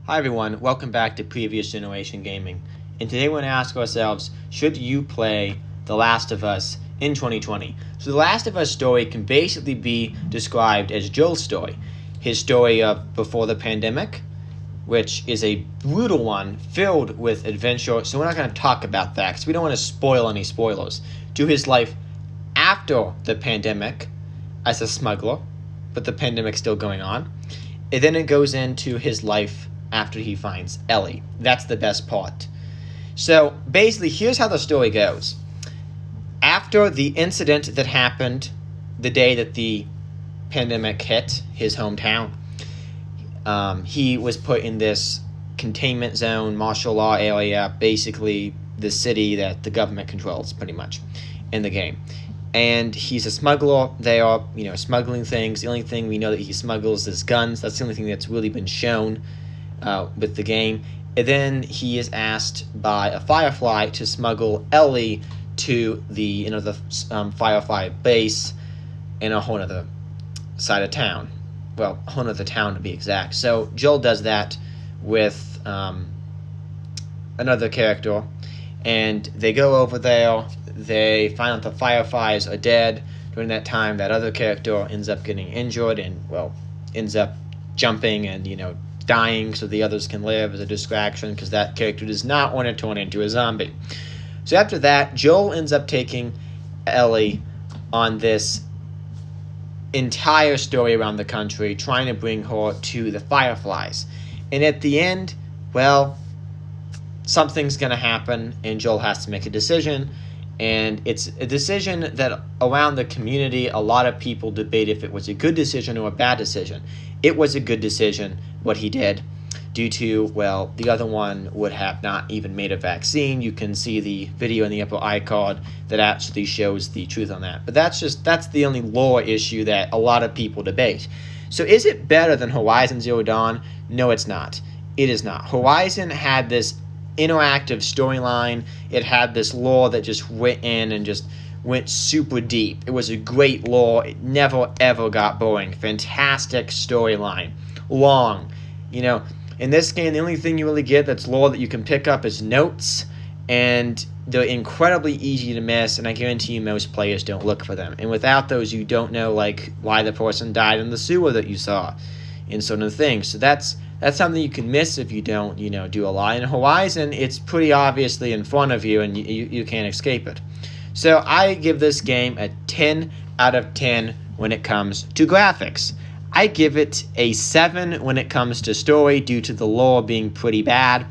Hi everyone, welcome back to Previous Generation Gaming. And today we're going to ask ourselves, should you play The Last of Us in 2020? So The Last of Us story can basically be described as Joel's story. His story of before the pandemic, which is a brutal one, filled with adventure, so we're not going to talk about that because we don't want to spoil any spoilers. To his life after the pandemic as a smuggler, but the pandemic's still going on. And then it goes into his life after he finds Ellie. That's the best part. So basically, here's how the story goes. After the incident that happened the day that the pandemic hit his hometown, he was put in this containment zone, martial law area, basically the city that the government controls pretty much in the game. And he's a smuggler. They are, smuggling things. The only thing we know that he smuggles is guns. That's the only thing that's really been shown with the game. And then he is asked by a Firefly to smuggle Ellie to the Firefly base in a whole other side of town. Well, a whole other town to be exact. So Joel does that with another character, and they go over there. They find out the Fireflies are dead. During that time, that other character ends up getting injured and, ends up jumping and, dying so the others can live as a distraction because that character does not want to turn into a zombie. So after that, Joel ends up taking Ellie on this entire story around the country, trying to bring her to the Fireflies. And at the end, something's going to happen, and Joel has to make a decision. And it's a decision that around the community, a lot of people debate if it was a good decision or a bad decision. It was a good decision, what he did, due to, the other one would have not even made a vaccine. You can see the video in the upper icon that actually shows the truth on that. But that's the only lore issue that a lot of people debate. So is it better than Horizon Zero Dawn? No, it's not. It is not. Horizon had this interactive storyline. It had this lore that just went in and just went super deep. It was a great lore. It never ever got boring. Fantastic storyline. Long. In this game, the only thing you really get that's lore that you can pick up is notes, and they're incredibly easy to miss, and I guarantee you most players don't look for them. And without those, you don't know why the person died in the sewer that you saw and sort of things. So that's something you can miss if you don't, do a lot. In Horizon, it's pretty obviously in front of you, and you can't escape it. So I give this game a 10 out of 10 when it comes to graphics. I give it a 7 when it comes to story due to the lore being pretty bad.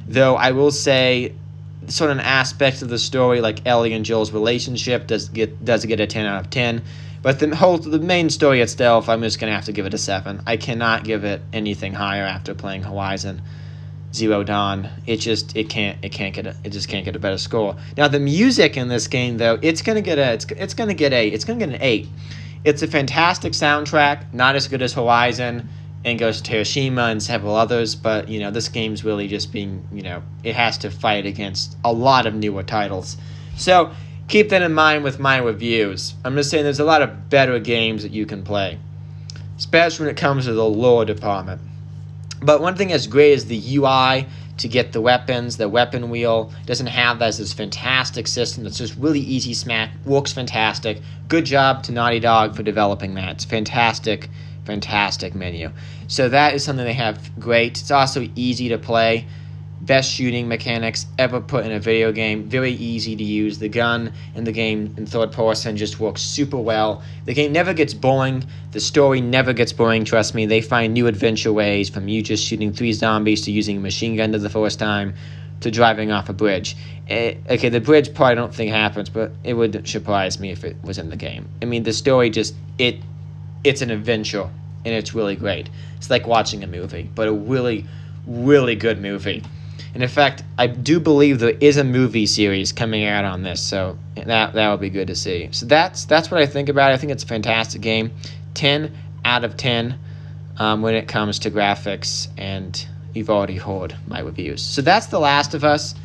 Though I will say certain aspects of the story, like Ellie and Joel's relationship, does get a 10 out of 10. But the main story itself, I'm just going to have to give it a 7. I cannot give it anything higher after playing Horizon Zero Dawn. It just can't get a better score. Now the music in this game, though, it's going to get an 8. It's a fantastic soundtrack, not as good as Horizon and Ghost of Tsushima and several others, but this game's really just being, it has to fight against a lot of newer titles. So keep that in mind with my reviews. I'm just saying there's a lot of better games that you can play, especially when it comes to the lore department. But one thing that's great is the UI to get the weapons. The weapon wheel doesn't have this fantastic system that's just really easy smack, works fantastic. Good job to Naughty Dog for developing that. It's fantastic menu. So that is something they have great. It's also easy to play. Best shooting mechanics ever put in a video game. Very easy to use. The gun in the game in third person just works super well. The game never gets boring. The story never gets boring, trust me. They find new adventure ways, from you just shooting 3 zombies to using a machine gun the first time to driving off a bridge. The bridge part I don't think happens, but it would surprise me if it was in the game. I mean, the story it's an adventure, and it's really great. It's like watching a movie, but a really, really good movie. And in fact, I do believe there is a movie series coming out on this, so that would be good to see. So that's what I think about it. I think it's a fantastic game. 10 out of 10 when it comes to graphics, and you've already heard my reviews. So that's The Last of Us.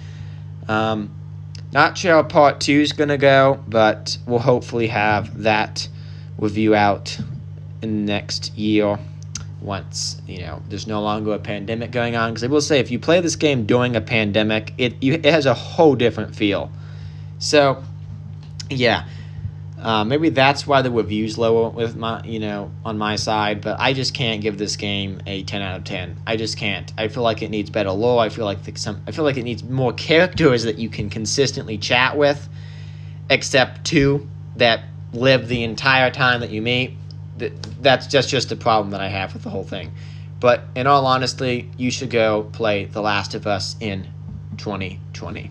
Not sure how part 2 is going to go, but we'll hopefully have that review out in the next year. once there's no longer a pandemic going on. Because I will say, if you play this game during a pandemic, it has a whole different feel. So yeah, maybe that's why the review's lower with my on my side. But I just can't give this game a 10 out of 10. I just can't. I feel like it needs better lore. I feel like it needs more characters that you can consistently chat with, except 2 that live the entire time that you meet. That's just the problem that I have with the whole thing. But in all honesty, you should go play The Last of Us in 2020.